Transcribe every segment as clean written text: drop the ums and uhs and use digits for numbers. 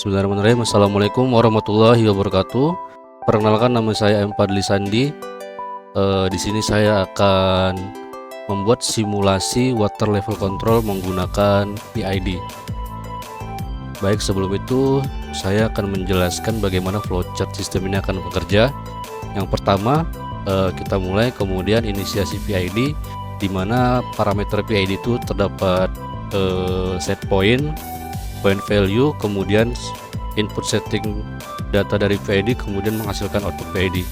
Bismillahirrahmanirrahim. Assalamualaikum warahmatullahi wabarakatuh. Perkenalkan, nama saya M. Fadli Sandi. Di sini saya akan membuat simulasi water level control menggunakan PID. Baik, sebelum itu saya akan menjelaskan bagaimana flowchart sistem ini akan bekerja. Yang pertama, kita mulai, kemudian inisiasi PID, di mana parameter PID itu terdapat set point value, kemudian input setting data dari PID, kemudian menghasilkan output PID.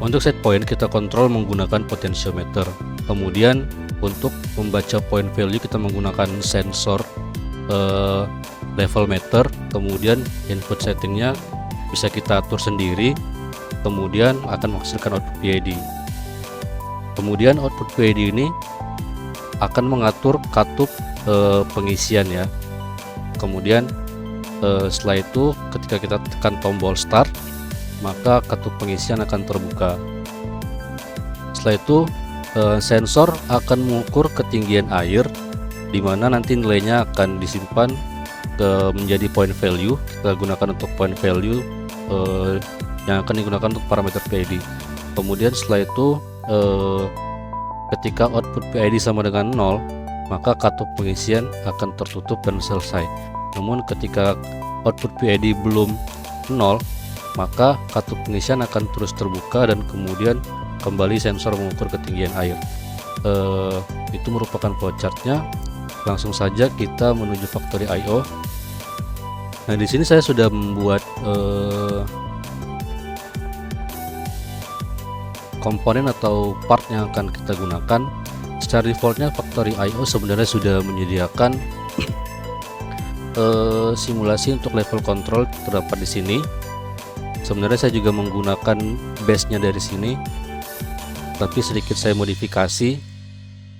Untuk set point kita kontrol menggunakan potentiometer. Kemudian untuk membaca point value kita menggunakan sensor level meter. Kemudian input settingnya bisa kita atur sendiri, kemudian akan menghasilkan output PID. Kemudian output PID ini akan mengatur katup pengisian ya. Kemudian setelah itu ketika kita tekan tombol start, maka katup pengisian akan terbuka. Setelah itu sensor akan mengukur ketinggian air, di mana nanti nilainya akan disimpan menjadi point value. Kita gunakan untuk point value yang akan digunakan untuk parameter PID. Kemudian setelah itu ketika output PID sama dengan 0, maka katup pengisian akan tertutup dan selesai. Namun ketika output PID belum 0, maka katup pengisian akan terus terbuka dan kemudian kembali sensor mengukur ketinggian air. Itu merupakan flowchartnya. Langsung saja kita menuju factory IO. Nah, di sini saya sudah membuat komponen atau part yang akan kita gunakan. Secara defaultnya factory IO sebenarnya sudah menyediakan simulasi untuk level control terdapat di sini. Sebenarnya saya juga menggunakan base-nya dari sini, tapi sedikit saya modifikasi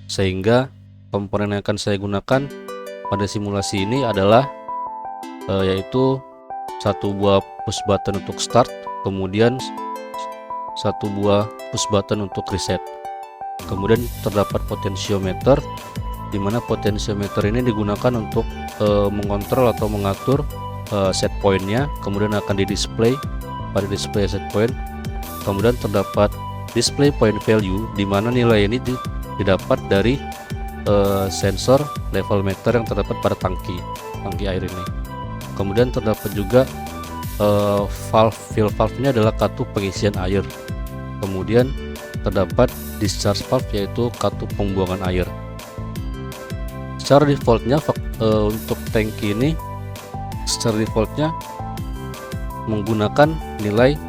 sehingga komponen yang akan saya gunakan pada simulasi ini adalah yaitu satu buah push button untuk start, kemudian satu buah push button untuk reset. Kemudian terdapat potentiometer, di mana potentiometer ini digunakan untuk mengontrol atau mengatur set point-nya, kemudian akan di-display pada display set point. Kemudian terdapat display point value, di mana nilai ini didapat dari sensor level meter yang terdapat pada tangki air ini. Kemudian terdapat juga fill valve-nya adalah katup pengisian air. Kemudian terdapat discharge valve, yaitu katup pembuangan air. Secara defaultnya untuk tangki ini secara defaultnya menggunakan nilai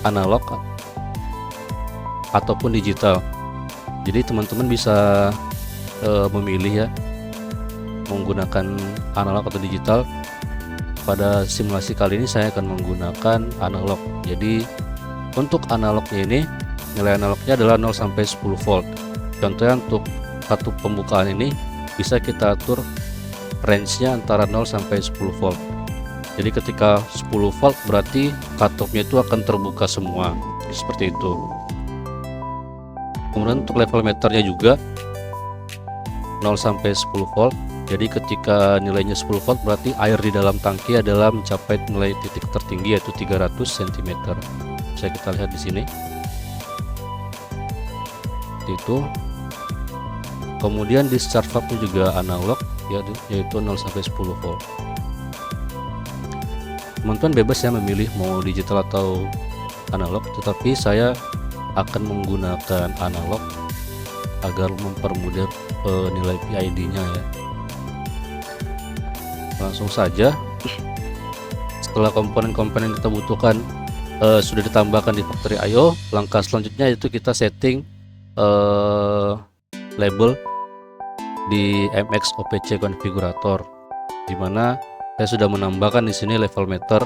analog ataupun digital. Jadi teman-teman bisa memilih ya, menggunakan analog atau digital. Pada simulasi kali ini saya akan menggunakan analog. Jadi untuk analognya ini, nilai analognya adalah 0 sampai 10 volt. Contohnya untuk katup pembukaan ini bisa kita atur range-nya antara 0 sampai 10 volt. Jadi ketika 10 volt berarti katupnya itu akan terbuka semua, seperti itu. Kemudian untuk level meternya juga 0 sampai 10 volt. Jadi ketika nilainya 10 volt berarti air di dalam tangki adalah mencapai nilai titik tertinggi, yaitu 300 cm. Bisa kita lihat di sini. Itu. Kemudian discharge valve juga analog, yaitu 0 sampai 10 volt. Teman-teman bebas ya memilih mau digital atau analog, tetapi saya akan menggunakan analog agar mempermudah nilai PID-nya ya. Langsung saja, setelah komponen-komponen yang kita butuhkan sudah ditambahkan di factory IO, langkah selanjutnya yaitu kita setting label di MX OPC konfigurator, di mana saya sudah menambahkan di sini level meter,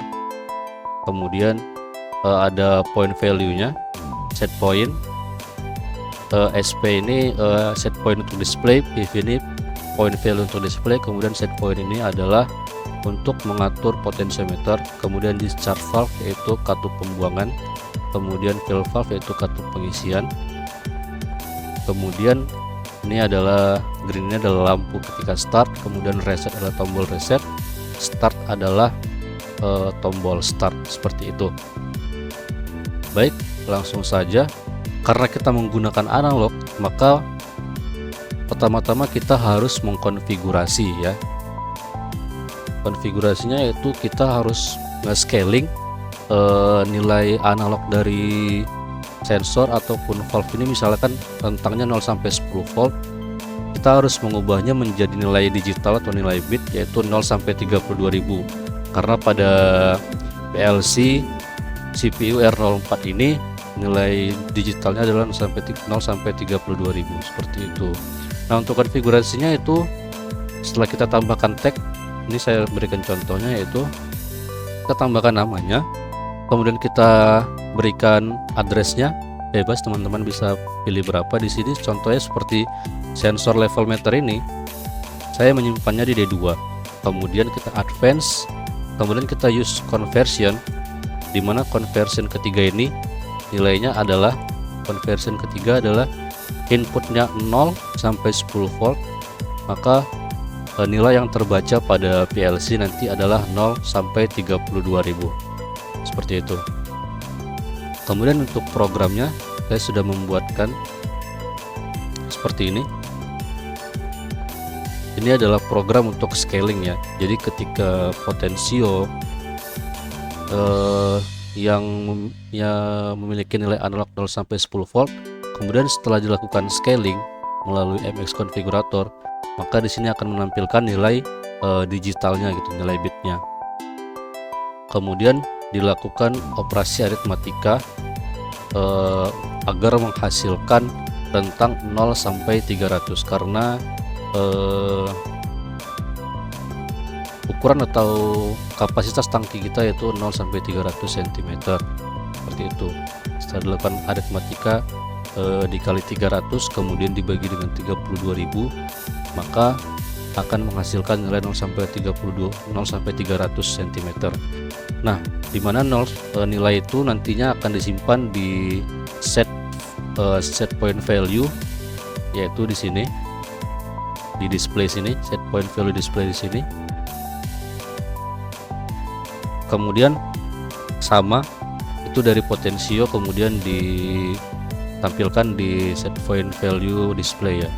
kemudian ada point value-nya, set point, SP ini set point untuk display, PV ini point value untuk display, kemudian set point ini adalah untuk mengatur potentiometer, kemudian discharge valve yaitu katup pembuangan, kemudian fill valve yaitu katup pengisian, kemudian ini adalah green, ini adalah lampu ketika start, kemudian reset adalah tombol reset, start adalah tombol start, seperti itu. Baik, langsung saja. Karena kita menggunakan analog, maka pertama-tama kita harus mengkonfigurasi ya. Konfigurasinya yaitu kita harus nge-scaling nilai analog dari sensor ataupun valve ini, misalkan rentangnya 0 sampai 10 volt. Kita harus mengubahnya menjadi nilai digital atau nilai bit, yaitu 0 sampai 32.000. Karena pada PLC CPU R04 ini nilai digitalnya adalah 0 sampai 32.000, seperti itu. Nah, untuk konfigurasinya itu setelah kita tambahkan tag, ini saya berikan contohnya, yaitu kita tambahkan namanya, kemudian kita berikan addressnya, bebas teman-teman bisa pilih berapa. Di sini contohnya seperti sensor level meter ini, saya menyimpannya di D2. Kemudian kita advance, kemudian kita use conversion, dimana conversion ketiga ini nilainya adalah, conversion ketiga adalah inputnya 0 sampai 10 volt, maka nilai yang terbaca pada PLC nanti adalah 0 sampai 32.000, seperti itu. Kemudian untuk programnya saya sudah membuatkan seperti ini. Ini adalah program untuk scaling ya. Jadi ketika potensio yang memiliki nilai analog 0 sampai 10 volt, kemudian setelah dilakukan scaling melalui MX konfigurator, maka di sini akan menampilkan nilai digitalnya gitu, nilai bitnya. Kemudian dilakukan operasi aritmatika agar menghasilkan rentang 0 sampai 300, karena ukuran atau kapasitas tangki kita yaitu 0 sampai 300 cm, seperti itu. Setelah dilakukan aritmatika dikali 300 kemudian dibagi dengan 32.000, maka akan menghasilkan nilai 0 sampai 300 cm. Nah, dimana nilai itu nantinya akan disimpan di set point value, yaitu di sini, di display sini, set point value display di sini. Kemudian sama itu dari potensio kemudian ditampilkan di set point value display ya.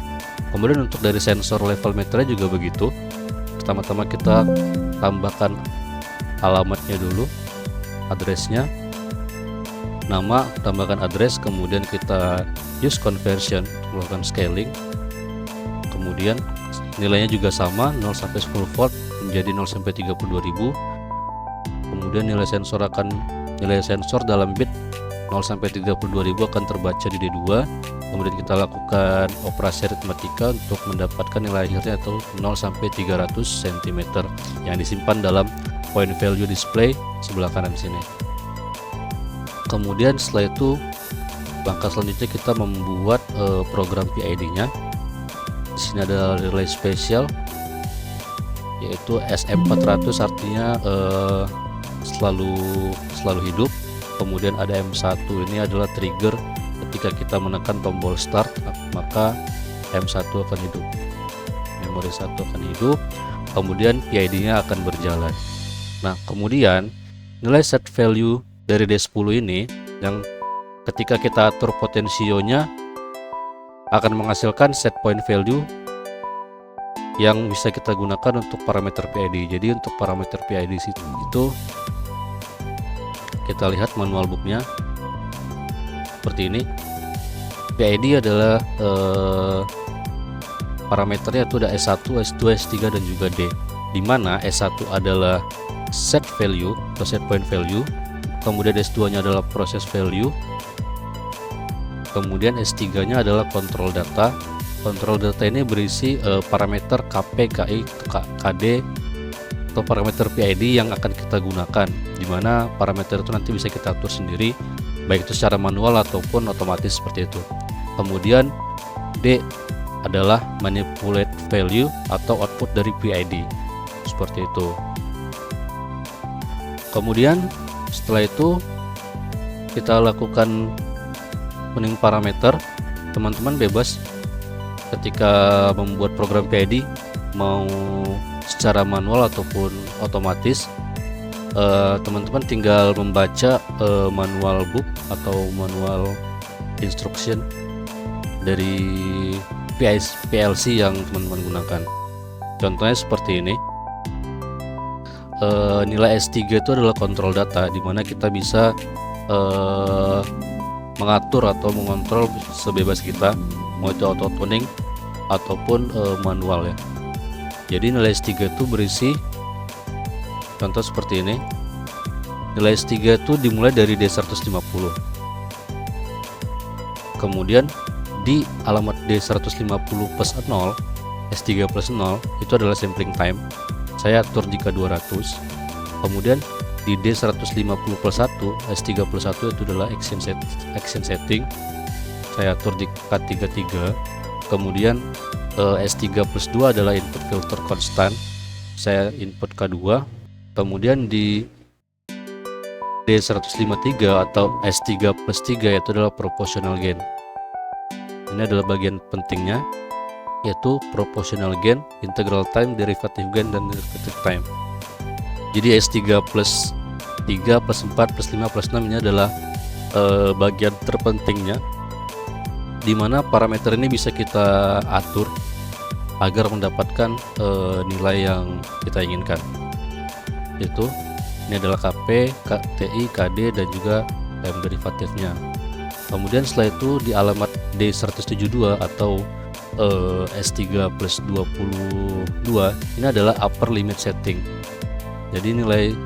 Kemudian untuk dari sensor level meternya juga begitu. Pertama-tama kita tambahkan alamatnya dulu, addressnya, nama, tambahkan address, kemudian kita use conversion untuk melakukan scaling. Kemudian nilainya juga sama, 0 sampai 10 volt menjadi 0 sampai 32.000. Kemudian nilai sensor dalam bit 0 sampai 32.000 akan terbaca di D2. Kemudian kita lakukan operasi aritmatika untuk mendapatkan nilai akhirnya atau 0 sampai 300 cm yang disimpan dalam point value display sebelah kanan sini. Kemudian setelah itu langkah selanjutnya kita membuat program PID-nya. Di sini ada relay spesial yaitu SM400, artinya selalu hidup. Kemudian ada M1, ini adalah trigger ketika kita menekan tombol start, maka M1 akan hidup, memori 1 akan hidup, kemudian PID-nya akan berjalan. Nah, kemudian nilai set value dari D10 ini yang ketika kita atur potensionya akan menghasilkan set point value yang bisa kita gunakan untuk parameter PID. Jadi untuk parameter PID itu kita lihat manual booknya seperti ini. PID adalah parameternya itu ada S1, S2, S3 dan juga D, dimana S1 adalah set value atau set point value, kemudian S2 nya adalah proses value, kemudian S3 nya adalah control data. Control data ini berisi parameter KP, KI, KD atau parameter PID yang akan kita gunakan, dimana parameter itu nanti bisa kita atur sendiri, baik itu secara manual ataupun otomatis seperti itu. Kemudian D adalah manipulate value atau output dari PID, seperti itu. Kemudian setelah itu kita lakukan tuning parameter. Teman-teman bebas ketika membuat program PID mau secara manual ataupun otomatis. Teman-teman tinggal membaca manual book atau manual instruction dari PLC yang teman-teman gunakan. Contohnya seperti ini. Nilai S3 itu adalah kontrol data, di mana kita bisa mengatur atau mengontrol sebebas kita, mau itu auto tuning ataupun manual ya. Jadi nilai S3 itu berisi contoh seperti ini. Nilai S3 itu dimulai dari D150. Kemudian di alamat D150 plus 0, S3 plus 0 itu adalah sampling time. Saya atur jika 200. Kemudian di D150 plus 1, S3 plus 1 itu adalah action setting. Saya atur jika 33. Kemudian S3 plus 2 adalah input filter constant. Saya input K2. Kemudian di D153 atau S3 plus 3 yaitu adalah proportional gain. Ini adalah bagian pentingnya, yaitu proportional gain, integral time, derivative gain, dan derivative time. Jadi S3 plus 3 plus 4 plus 5 plus 6 ini adalah bagian terpentingnya, di mana parameter ini bisa kita atur agar mendapatkan nilai yang kita inginkan. Yaitu ini adalah KP, KTI, KD, dan juga time derivatifnya. Kemudian setelah itu di alamat D172 atau S3 plus 22 ini adalah upper limit setting. Jadi nilai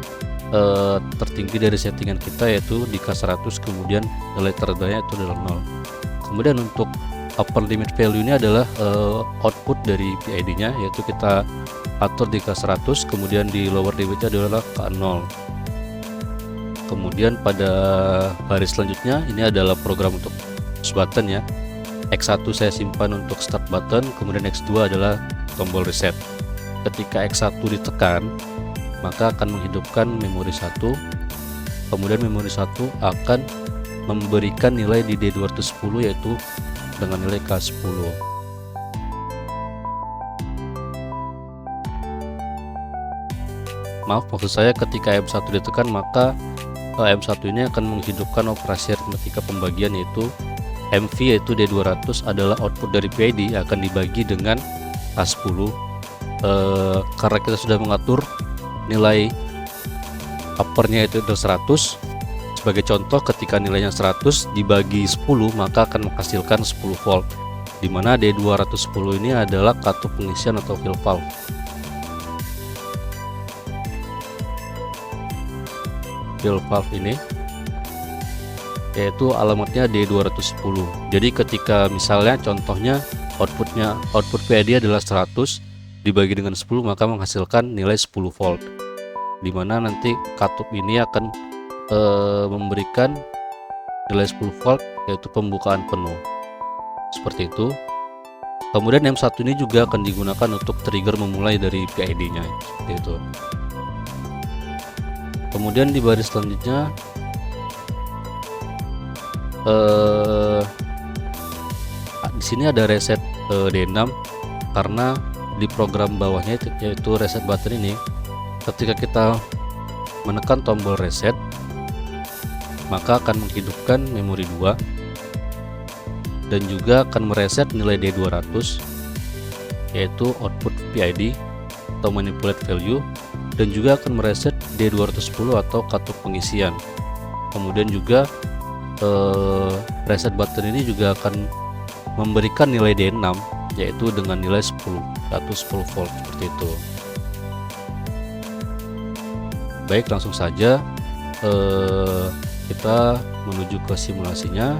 tertinggi dari settingan kita yaitu di K100, kemudian nilai terendahnya itu adalah 0. Kemudian untuk upper limit value ini adalah output dari PID nya, yaitu kita atur di K100, kemudian di lower limitnya adalah K0. Kemudian pada baris selanjutnya ini adalah program untuk push button ya. X1 saya simpan untuk start button, kemudian X2 adalah tombol reset. Ketika X1 ditekan, maka akan menghidupkan memori 1. Kemudian memori 1 akan memberikan nilai di D210 yaitu dengan nilai K10. Maaf, maksud saya ketika M1 ditekan maka M1 ini akan menghidupkan operasi aritmetika pembagian, yaitu MV yaitu D200 adalah output dari PID akan dibagi dengan K10. Karena kita sudah mengatur nilai uppernya itu 100. Sebagai contoh, ketika nilainya 100 dibagi 10 maka akan menghasilkan 10 volt, dimana D210 ini adalah katup pengisian atau fill valve. Fill valve ini yaitu alamatnya D210. Jadi ketika misalnya contohnya output PID adalah 100 dibagi dengan 10 maka menghasilkan nilai 10 volt, dimana nanti katup ini akan memberikan nilai 10 volt yaitu pembukaan penuh seperti itu. Kemudian M1 ini juga akan digunakan untuk trigger memulai dari PID nya seperti itu. Kemudian di baris selanjutnya di sini ada reset D6, karena di program bawahnya yaitu reset button ini, ketika kita menekan tombol reset maka akan menghidupkan memori 2 dan juga akan mereset nilai D200 yaitu output PID atau manipulate value, dan juga akan mereset D210 atau katup pengisian. Kemudian juga reset button ini juga akan memberikan nilai D6 yaitu dengan nilai 10 atau 10 volt seperti itu. Baik, langsung saja kita menuju ke simulasinya.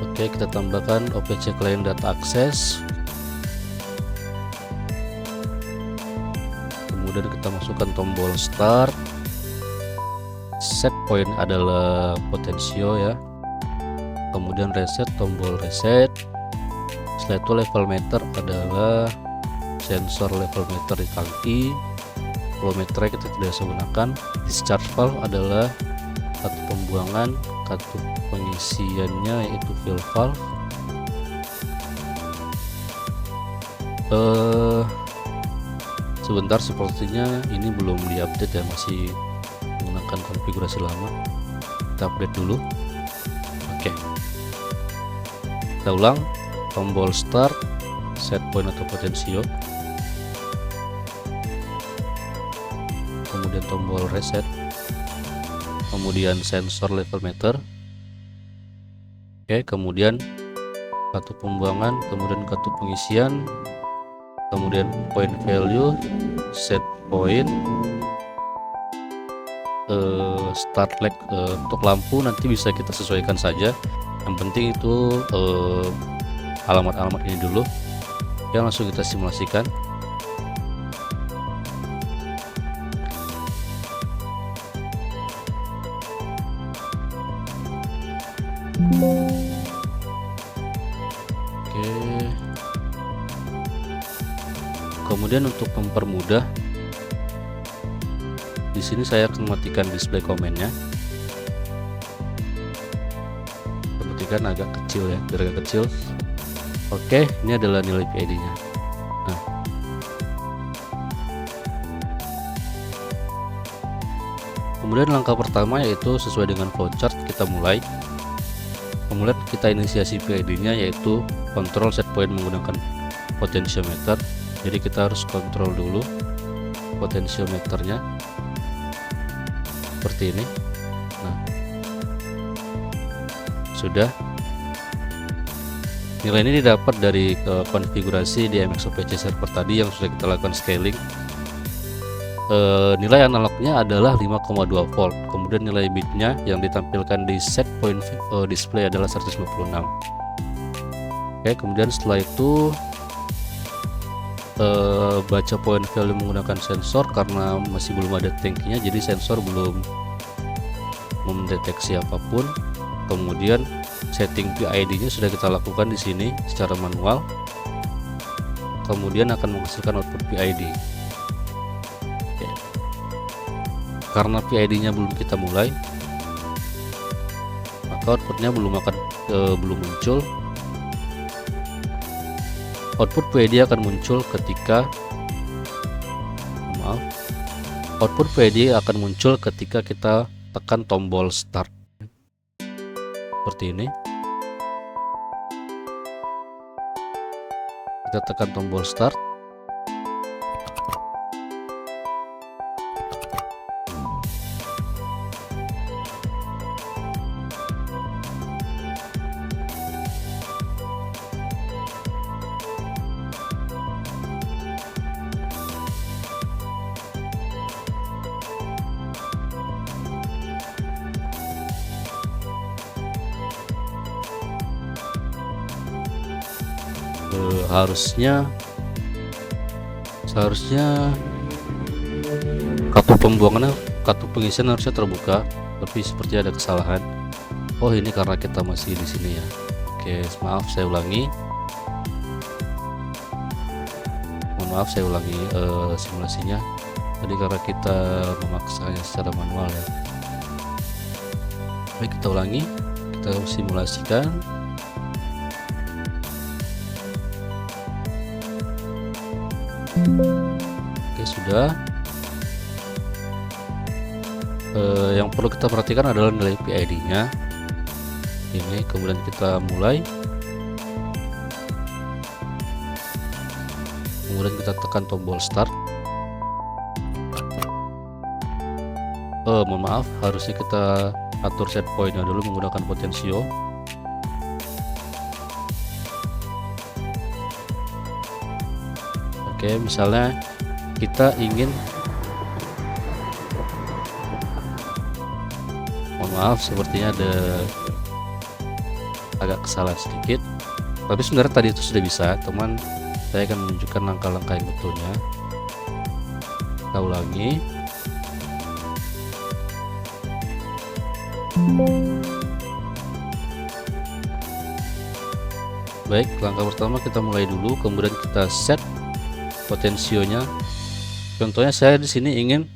Oke, kita tambahkan OPC client data access. Kemudian kita masukkan tombol start. Set point adalah potensio ya. Kemudian reset, tombol reset. Setelah itu level meter adalah sensor level meter di tangki. Flow meter kita tidak bisa gunakan. Discharge valve adalah katup pembuangan, katup pengisiannya yaitu fill valve. eh sebentar, sepertinya ini belum diupdate ya, masih menggunakan konfigurasi lama. Kita update dulu. Oke, kita ulang. Tombol start, set point atau potensio, kemudian tombol reset, kemudian sensor level meter. Oke, kemudian kartu pembuangan, kemudian kartu pengisian, kemudian point value, set point, start lag. Untuk lampu nanti bisa kita sesuaikan saja, yang penting itu alamat-alamat ini dulu. Ya, langsung kita simulasikan. Oke, kemudian untuk mempermudah, di sini saya akan matikan display komennya. Perhatikan agak kecil ya, biar agak kecil. Oke, ini adalah nilai PID-nya. Nah, kemudian langkah pertama yaitu sesuai dengan flowchart, kita mulai. Kemudian kita inisiasi PID-nya yaitu kontrol set point menggunakan potentiometer. Jadi kita harus kontrol dulu potentiometernya seperti ini. Nah, sudah. Nilai ini didapat dari konfigurasi di MXOPC server tadi yang sudah kita lakukan scaling. Nilai analognya adalah 5,2 volt. Kemudian nilai bitnya yang ditampilkan di set point display adalah 156. Oke, kemudian setelah itu baca point value menggunakan sensor, karena masih belum ada tankinya, jadi sensor belum mendeteksi apapun. Kemudian setting PID-nya sudah kita lakukan di sini secara manual. Kemudian akan menghasilkan output PID. Oke. Karena PID-nya belum kita mulai, maka outputnya belum muncul. Output PID akan muncul ketika output PID akan muncul ketika kita tekan tombol start seperti ini. Kita tekan tombol start. Seharusnya kartu pembuangannya, kartu pengisian harusnya terbuka, tapi seperti ada kesalahan. Oh, ini karena kita masih di sini ya. Oke, maaf, saya ulangi. Simulasinya. Tadi karena kita memaksanya secara manual ya. Baik, kita ulangi, kita simulasikan. Oke, sudah. Yang perlu kita perhatikan adalah nilai PID-nya. Ini, kemudian kita mulai. Kemudian kita tekan tombol start. Mohon maaf, harusnya kita atur set point-nya dulu menggunakan potensio. Oke, misalnya kita ingin, mohon maaf, sepertinya ada agak kesalahan sedikit, tapi sebenarnya tadi itu sudah bisa, teman. Saya akan menunjukkan langkah-langkah yang betulnya. Kita ulangi. Baik, langkah pertama kita mulai dulu, kemudian kita set potensionya. Contohnya saya di sini ingin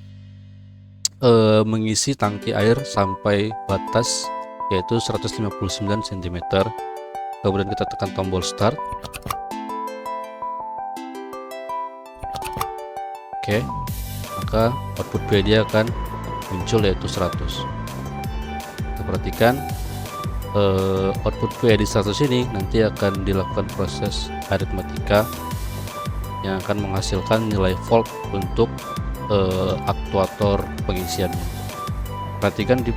mengisi tangki air sampai batas yaitu 159 cm. Kemudian kita tekan tombol start. Oke, maka output PID akan muncul yaitu 100. Kita perhatikan output PID 100 ini nanti akan dilakukan proses aritmatika yang akan menghasilkan nilai volt untuk aktuator pengisiannya. Perhatikan di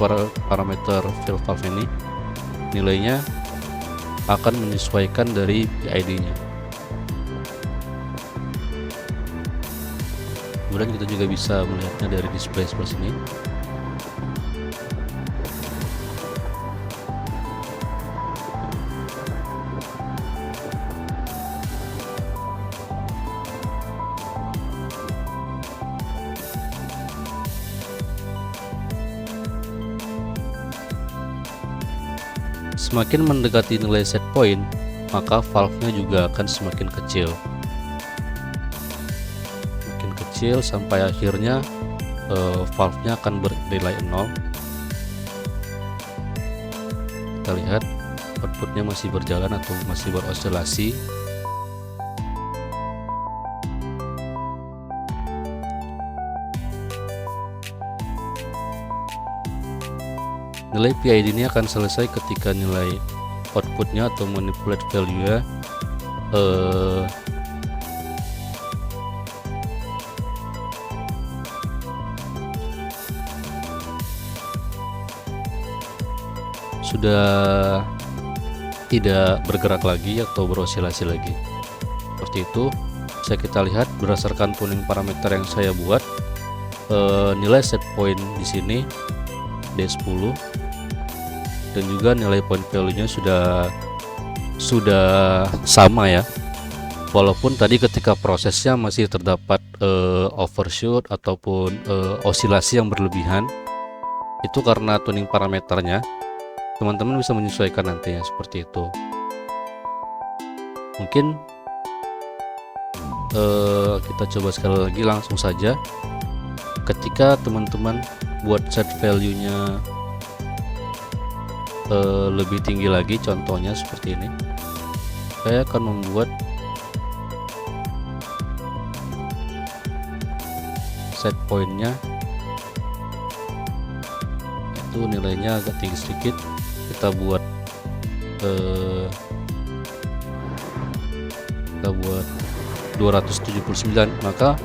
parameter fill valve ini nilainya akan menyesuaikan dari PID-nya. Kemudian kita juga bisa melihatnya dari display sebelah sini. Semakin mendekati nilai set point, maka valve-nya juga akan semakin kecil. Semakin kecil sampai akhirnya valve-nya akan bernilai 0. Kita lihat outputnya masih berjalan atau masih beroscilasi. Nilai PID ini akan selesai ketika nilai outputnya atau manipulate value-nya sudah tidak bergerak lagi atau berosilasi lagi. Seperti itu. Bisa kita lihat berdasarkan tuning parameter yang saya buat, nilai set point di sini D10 dan juga nilai point value-nya sudah sama ya. Walaupun tadi ketika prosesnya masih terdapat overshoot ataupun osilasi yang berlebihan, itu karena tuning parameternya. Teman-teman bisa menyesuaikan nantinya seperti itu. Mungkin kita coba sekali lagi langsung saja. Ketika teman-teman buat set value-nya lebih tinggi lagi, contohnya seperti ini, saya akan membuat set point-nya itu nilainya agak tinggi sedikit. Kita buat 279, maka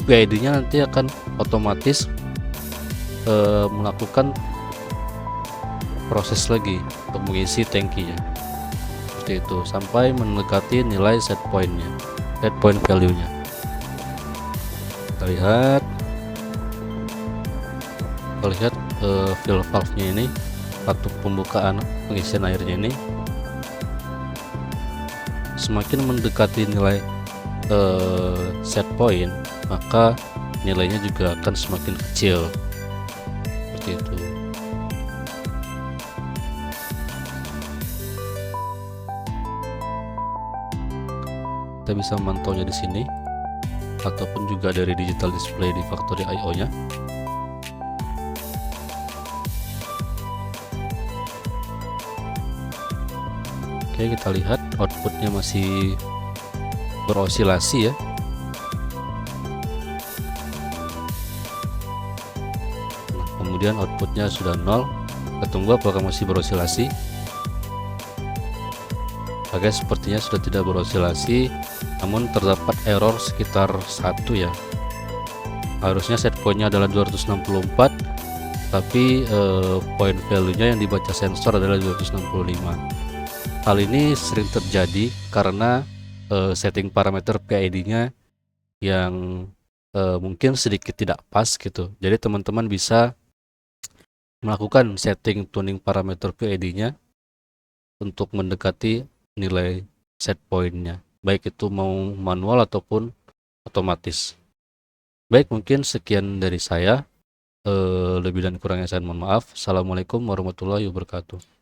PID-nya nanti akan otomatis melakukan proses lagi untuk mengisi tangkinya seperti itu sampai mendekati nilai set point-nya, set point value-nya. Kita lihat fill valve-nya ini atau pembukaan pengisian airnya ini semakin mendekati nilai set point, maka nilainya juga akan semakin kecil seperti itu. Kita bisa memantaunya di sini ataupun juga dari digital display di Factory IO-nya. Oke, kita lihat outputnya masih berosilasi ya. Nah, kemudian outputnya sudah 0. Kita tunggu apakah masih berosilasi. Oke, sepertinya sudah tidak berosilasi, namun terdapat error sekitar 1 ya. Harusnya set point-nya adalah 264, tapi point value-nya yang dibaca sensor adalah 265. Hal ini sering terjadi karena setting parameter PID-nya yang mungkin sedikit tidak pas gitu. Jadi teman-teman bisa melakukan setting tuning parameter PID-nya untuk mendekati nilai set point-nya, baik itu mau manual ataupun otomatis. Baik, mungkin sekian dari saya. Lebih dan kurangnya saya mohon maaf. Assalamualaikum warahmatullahi wabarakatuh.